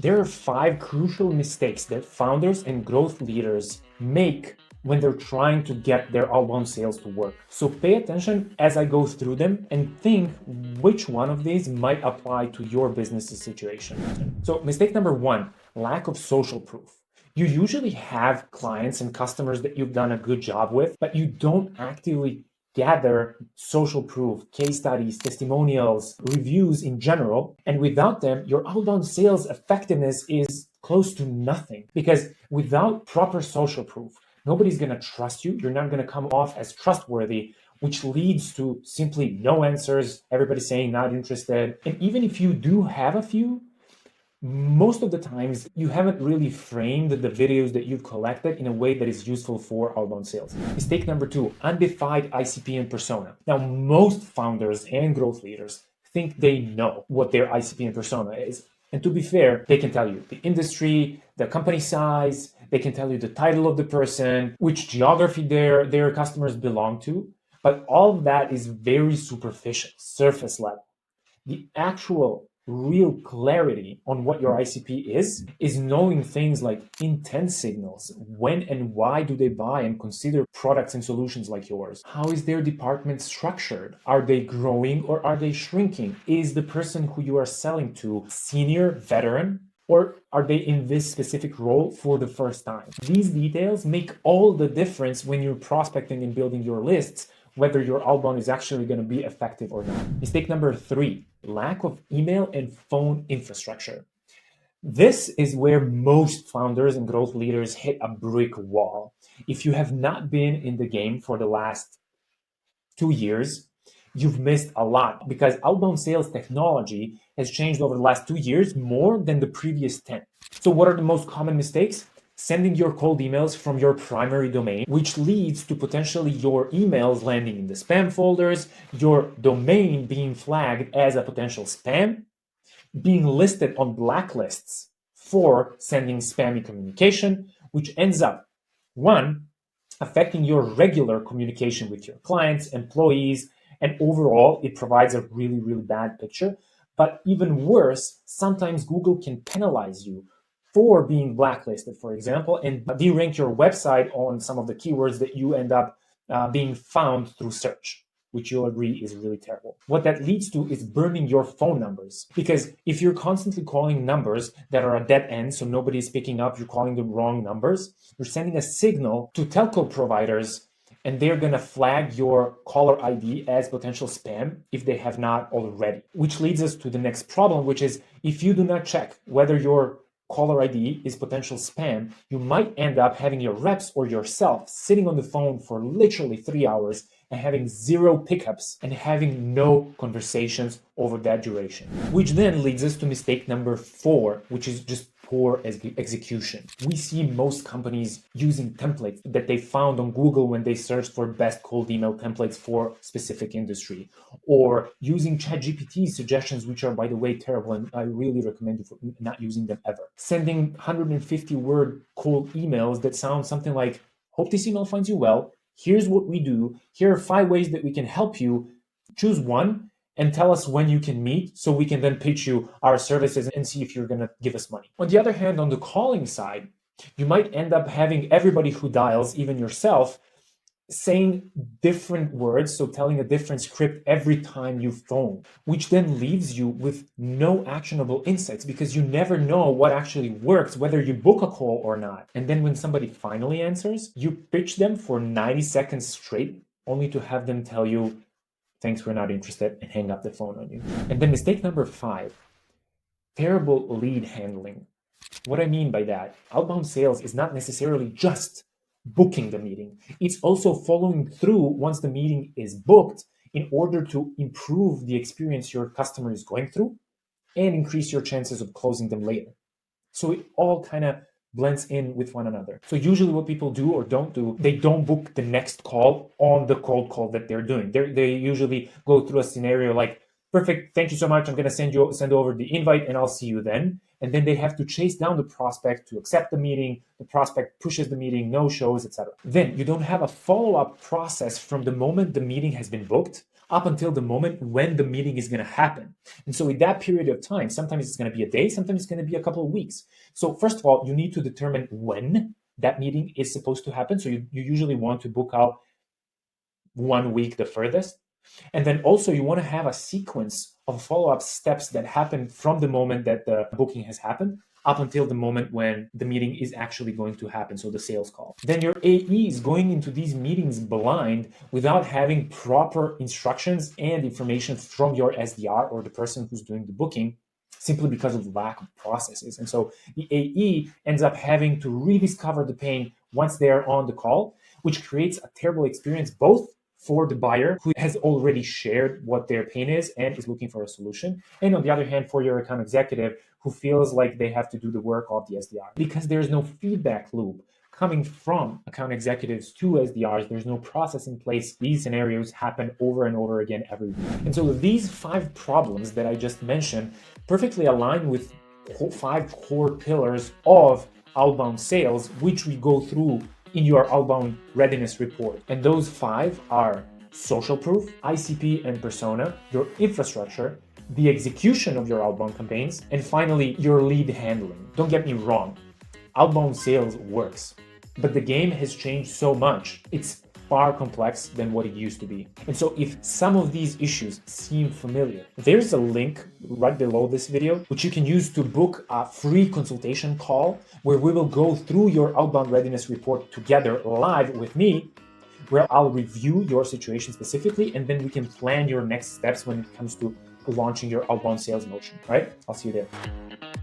There are 5 crucial mistakes that founders and growth leaders make when they're trying to get their outbound sales to work. So pay attention as I go through them and think which one of these might apply to your business's situation. So mistake number 1, lack of social proof. You usually have clients and customers that you've done a good job with, but you don't actively gather social proof, case studies, testimonials, reviews in general. And without them, your outbound sales effectiveness is close to nothing. Because without proper social proof, nobody's going to trust you. You're not going to come off as trustworthy, which leads to simply no answers, everybody saying not interested. And even if you do have a few, most of the times you haven't really framed the videos that you've collected in a way that is useful for outbound sales. Mistake number 2, undefined ICP and persona. Now, most founders and growth leaders think they know what their ICP and persona is. And to be fair, they can tell you the industry, the company size, they can tell you the title of the person, which geography their customers belong to. But all of that is very superficial, surface level. The actual real clarity on what your ICP is knowing things like intent signals. When and why do they buy and consider products and solutions like yours? How is their department structured? Are they growing or are they shrinking? Is the person who you are selling to senior, veteran, or are they in this specific role for the first time? These details make all the difference when you're prospecting and building your lists, whether your outbound is actually going to be effective or not. Mistake number 3, lack of email and phone infrastructure. This is where most founders and growth leaders hit a brick wall. If you have not been in the game for the last 2 years, you've missed a lot because outbound sales technology has changed over the last 2 years more than the previous 10. So what are the most common mistakes? Sending your cold emails from your primary domain, which leads to potentially your emails landing in the spam folders, your domain being flagged as a potential spam, being listed on blacklists for sending spammy communication, which ends up, 1, affecting your regular communication with your clients, employees, and overall, it provides a really, really bad picture. But even worse, sometimes Google can penalize you for being blacklisted, for example, and de-rank your website on some of the keywords that you end up being found through search, which you'll agree is really terrible. What that leads to is burning your phone numbers. Because if you're constantly calling numbers that are a dead end, so nobody's picking up, you're calling the wrong numbers, you're sending a signal to telco providers and they're going to flag your caller ID as potential spam if they have not already. Which leads us to the next problem, which is if you do not check whether your caller ID is potential spam, you might end up having your reps or yourself sitting on the phone for literally 3 hours and having 0 pickups and having no conversations over that duration. Which then leads us to mistake number 4, which is just poor execution. We see most companies using templates that they found on Google when they searched for best cold email templates for specific industry, or using ChatGPT suggestions, which are, by the way, terrible, and I really recommend you for not using them ever. Sending 150-word cold emails that sound something like, hope this email finds you well. Here's what we do. Here are 5 ways that we can help you. Choose one and tell us when you can meet so we can then pitch you our services and see if you're going to give us money. On the other hand, on the calling side, you might end up having everybody who dials, even yourself, saying different words, so telling a different script every time you phone, which then leaves you with no actionable insights because you never know what actually works, whether you book a call or not. And then when somebody finally answers, you pitch them for 90 seconds straight, only to have them tell you, thanks, we're not interested, and hang up the phone on you. And then mistake number 5, terrible lead handling. What I mean by that, outbound sales is not necessarily just booking the meeting. It's also following through once the meeting is booked in order to improve the experience your customer is going through and increase your chances of closing them later. So it all kind of blends in with one another. So usually what people do or don't do, they don't book the next call on the cold call that they're doing. They usually go through a scenario like, perfect, thank you so much, I'm going to send over the invite and I'll see you then. And then they have to chase down the prospect to accept the meeting. The prospect pushes the meeting, no shows, etc. Then you don't have a follow-up process from the moment the meeting has been booked up until the moment when the meeting is going to happen. And so in that period of time, sometimes it's going to be a day, sometimes it's going to be a couple of weeks. So first of all, you need to determine when that meeting is supposed to happen. So you usually want to book out 1 week the furthest. And then also you want to have a sequence of follow-up steps that happen from the moment that the booking has happened up until the moment when the meeting is actually going to happen, so the sales call. Then your AE is going into these meetings blind without having proper instructions and information from your SDR or the person who's doing the booking, simply because of lack of processes. And so the AE ends up having to rediscover the pain once they're on the call, which creates a terrible experience both for the buyer who has already shared what their pain is and is looking for a solution. And on the other hand, for your account executive who feels like they have to do the work of the SDR. Because there's no feedback loop coming from account executives to SDRs, there's no process in place. These scenarios happen over and over again every week. And so these 5 problems that I just mentioned perfectly align with 5 core pillars of outbound sales, which we go through in your Outbound Readiness Report. And those 5 are social proof, ICP and persona, your infrastructure, the execution of your outbound campaigns, and finally, your lead handling. Don't get me wrong, outbound sales works, but the game has changed so much. It's far complex than what it used to be. And so if some of these issues seem familiar, there's a link right below this video, which you can use to book a free consultation call where we will go through your outbound readiness report together live with me, where I'll review your situation specifically, and then we can plan your next steps when it comes to launching your outbound sales motion, right? I'll see you there.